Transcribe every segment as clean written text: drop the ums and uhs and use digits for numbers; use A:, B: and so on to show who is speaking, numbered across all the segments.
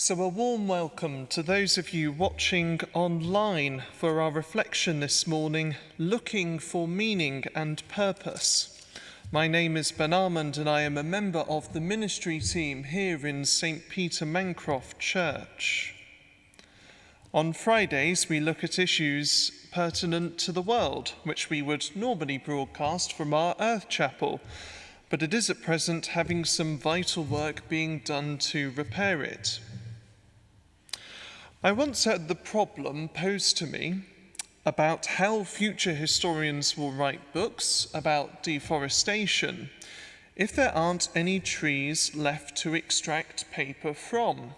A: So a warm welcome to those of you watching online for our reflection this morning, Looking for Meaning and Purpose. My name is Ben Almond and I am a member of the ministry team here in St. Peter Mancroft Church. On Fridays we look at issues pertinent to the world, which we would normally broadcast from our Earth Chapel, but it is at present having some vital work being done to repair it. I once had the problem posed to me about how future historians will write books about deforestation if there aren't any trees left to extract paper from.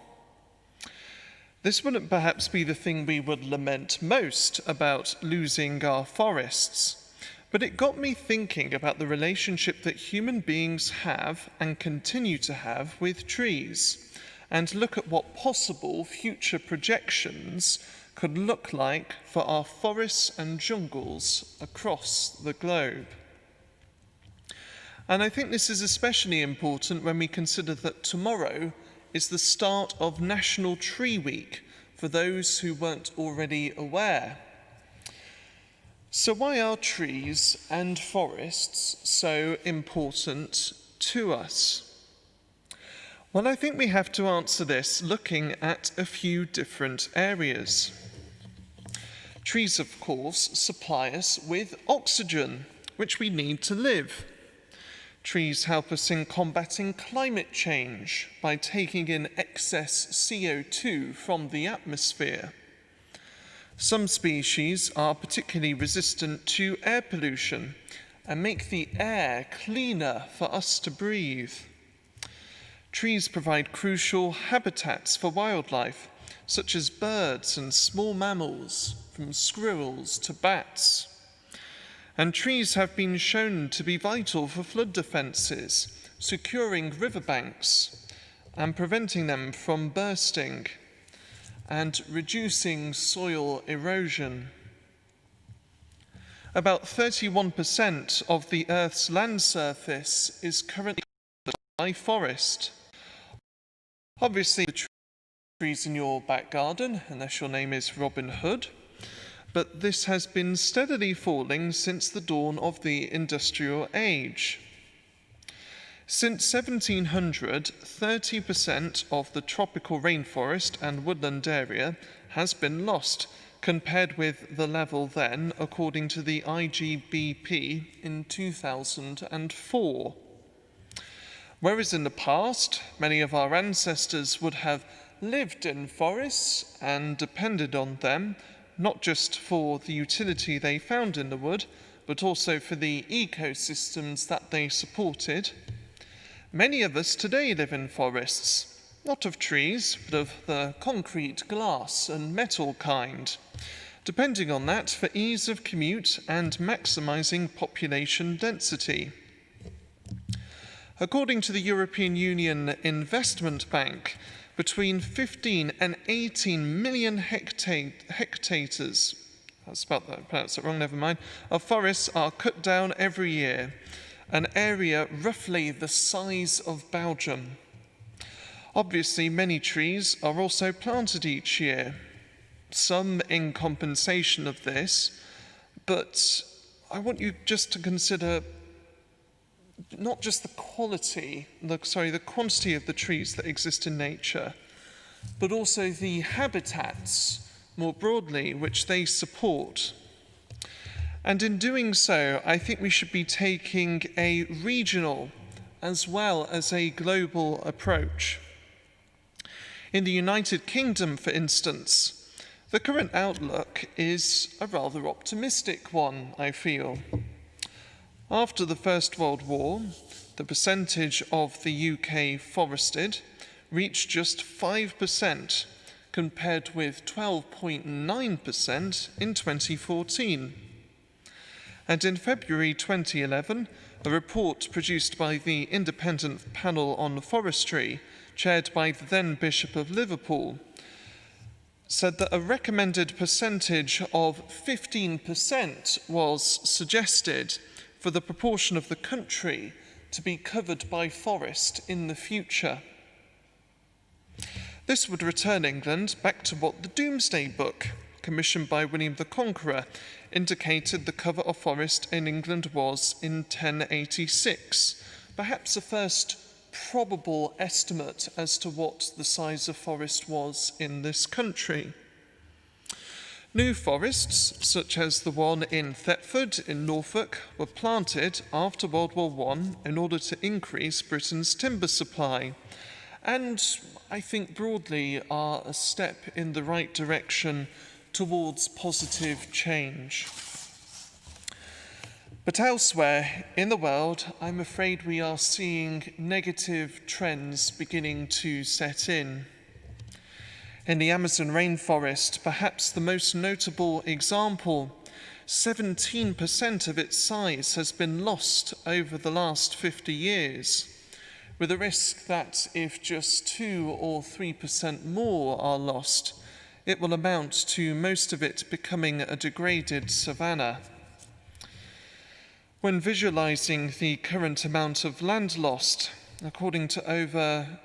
A: This wouldn't perhaps be the thing we would lament most about losing our forests, but it got me thinking about the relationship that human beings have and continue to have with trees, and look at what possible future projections could look like for our forests and jungles across the globe. And I think this is especially important when we consider that tomorrow is the start of National Tree Week, for those who weren't already aware. So why are trees and forests so important to us? Well, I think we have to answer this looking at a few different areas. Trees, of course, supply us with oxygen, which we need to live. Trees help us in combating climate change by taking in excess CO2 from the atmosphere. Some species are particularly resistant to air pollution and make the air cleaner for us to breathe. Trees provide crucial habitats for wildlife, such as birds and small mammals, from squirrels to bats. And trees have been shown to be vital for flood defences, securing riverbanks and preventing them from bursting, and reducing soil erosion. About 31% of the Earth's land surface is currently covered by forest. Obviously, the trees in your back garden, unless your name is Robin Hood, but this has been steadily falling since the dawn of the industrial age. Since 1700, 30% of the tropical rainforest and woodland area has been lost, compared with the level then, according to the IGBP in 2004. Whereas in the past, many of our ancestors would have lived in forests and depended on them, not just for the utility they found in the wood, but also for the ecosystems that they supported. Many of us today live in forests, not of trees, but of the concrete, glass and metal kind, depending on that for ease of commute and maximising population density. According to the European Union Investment Bank, between 15 and 18 million hectares, that's about that, I pronounced it wrong, never mind, of forests are cut down every year, an area roughly the size of Belgium. Obviously, many trees are also planted each year, some in compensation of this, but I want you just to consider not just the quantity of the trees that exist in nature, but also the habitats more broadly which they support. And in doing so, I think we should be taking a regional as well as a global approach. In the United Kingdom, for instance, the current outlook is a rather optimistic one, I feel. After the First World War, the percentage of the UK forested reached just 5%, compared with 12.9% in 2014. And in February 2011, a report produced by the Independent Panel on Forestry, chaired by the then Bishop of Liverpool, said that a recommended percentage of 15% was suggested for the proportion of the country to be covered by forest in the future. This would return England back to what the Domesday Book, commissioned by William the Conqueror, indicated the cover of forest in England was in 1086, perhaps a first probable estimate as to what the size of forest was in this country. New forests, such as the one in Thetford in Norfolk, were planted after World War I in order to increase Britain's timber supply, and I think broadly are a step in the right direction towards positive change. But elsewhere in the world, I'm afraid we are seeing negative trends beginning to set in. In the Amazon rainforest, perhaps the most notable example, 17% of its size has been lost over the last 50 years, with a risk that if just 2 or 3% more are lost, it will amount to most of it becoming a degraded savanna. When visualizing the current amount of land lost, amounting to over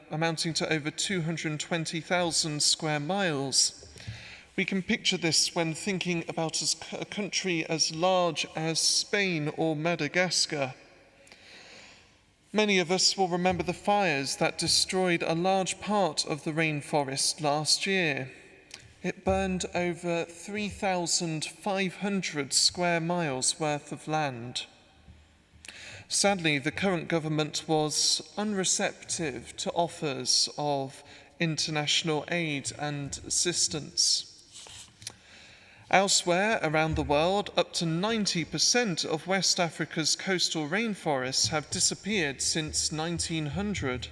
A: 220,000 square miles, we can picture this when thinking about a country as large as Spain or Madagascar. Many of us will remember the fires that destroyed a large part of the rainforest last year. It burned over 3,500 square miles worth of land. Sadly, the current government was unreceptive to offers of international aid and assistance. Elsewhere around the world, up to 90% of West Africa's coastal rainforests have disappeared since 1900.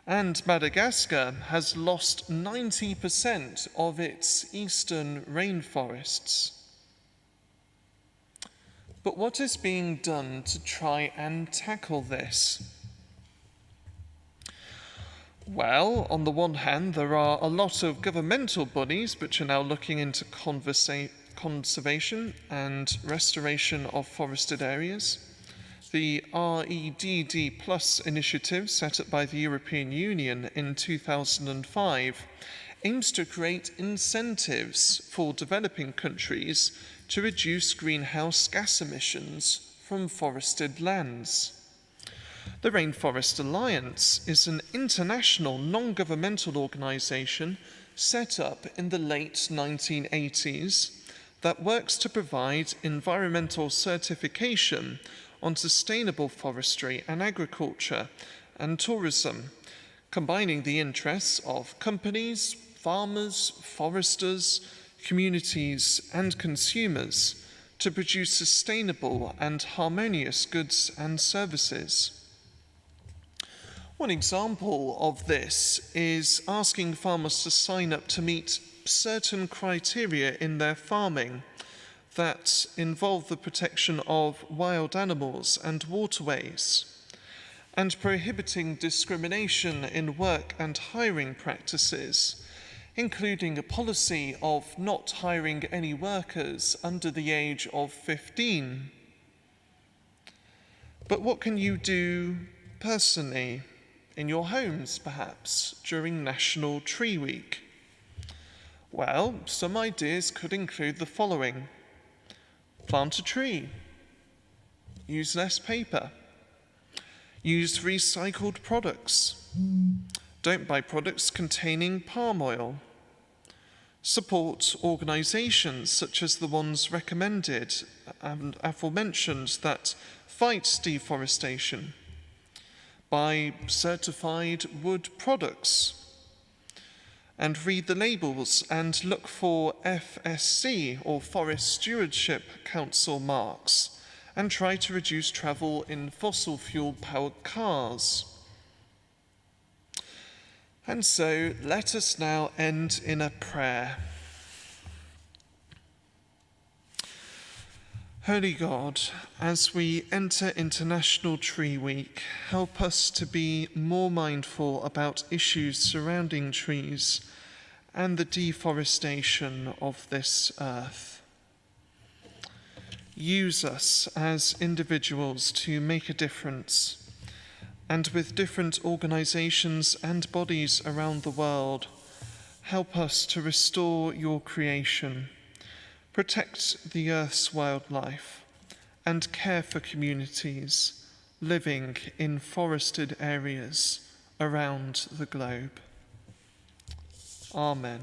A: And Madagascar has lost 90% of its eastern rainforests. But what is being done to try and tackle this? Well, on the one hand, there are a lot of governmental bodies which are now looking into conservation and restoration of forested areas. The REDD Plus initiative set up by the European Union in 2005 aims to create incentives for developing countries to reduce greenhouse gas emissions from forested lands. The Rainforest Alliance is an international non-governmental organisation set up in the late 1980s that works to provide environmental certification on sustainable forestry and agriculture and tourism, combining the interests of companies, farmers, foresters, communities and consumers to produce sustainable and harmonious goods and services. One example of this is asking farmers to sign up to meet certain criteria in their farming that involve the protection of wild animals and waterways, and prohibiting discrimination in work and hiring practices, including a policy of not hiring any workers under the age of 15. But what can you do personally, in your homes perhaps, during National Tree Week? Well, some ideas could include the following. Plant a tree. Use less paper. Use recycled products. Don't buy products containing palm oil. Support organisations such as the ones recommended and aforementioned that fight deforestation. Buy certified wood products. And read the labels and look for FSC or Forest Stewardship Council marks and try to reduce travel in fossil fuel powered cars. And so let us now end in a prayer. Holy God, as we enter International Tree Week, help us to be more mindful about issues surrounding trees and the deforestation of this earth. Use us as individuals to make a difference, and with different organisations and bodies around the world, help us to restore your creation, protect the Earth's wildlife, and care for communities living in forested areas around the globe. Amen.